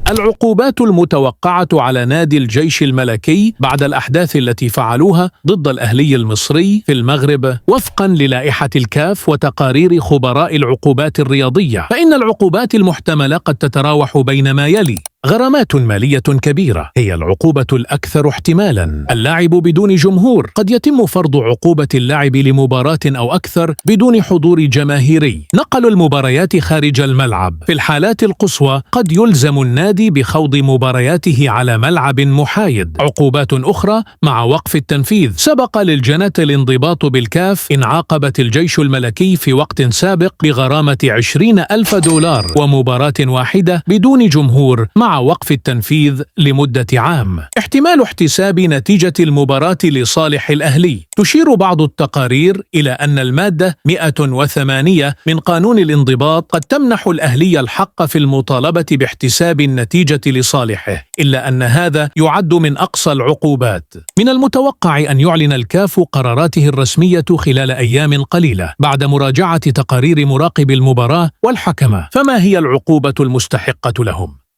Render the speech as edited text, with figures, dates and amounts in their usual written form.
العقوبات المتوقعة على نادي الجيش الملكي بعد الأحداث التي فعلوها ضد الأهلي المصري في المغرب وفقا للائحة الكاف وتقارير خبراء العقوبات الرياضية، فإن العقوبات المحتملة قد تتراوح بين ما يلي: غرامات مالية كبيرة هي العقوبة الأكثر احتمالاً. اللعب بدون جمهور، قد يتم فرض عقوبة اللعب لمباراة أو أكثر بدون حضور جماهيري. نقل المباريات خارج الملعب، في الحالات القصوى قد يلزم النادي بخوض مبارياته على ملعب محايد. عقوبات أخرى مع وقف التنفيذ. سبق للجنة الانضباط بالكاف إن عاقبت الجيش الملكي في وقت سابق بغرامة 20,000 دولار ومباراة واحدة بدون جمهور مع وقف التنفيذ لمدة عام. احتمال احتساب نتيجة المباراة لصالح الأهلي. تشير بعض التقارير إلى أن المادة 108 من قانون الانضباط قد تمنح الأهلي الحق في المطالبة باحتساب النتيجة لصالحه، إلا أن هذا يعد من أقصى العقوبات. من المتوقع أن يعلن الكاف قراراته الرسمية خلال أيام قليلة بعد مراجعة تقارير مراقب المباراة والحكمة. فما هي العقوبة المستحقة لهم؟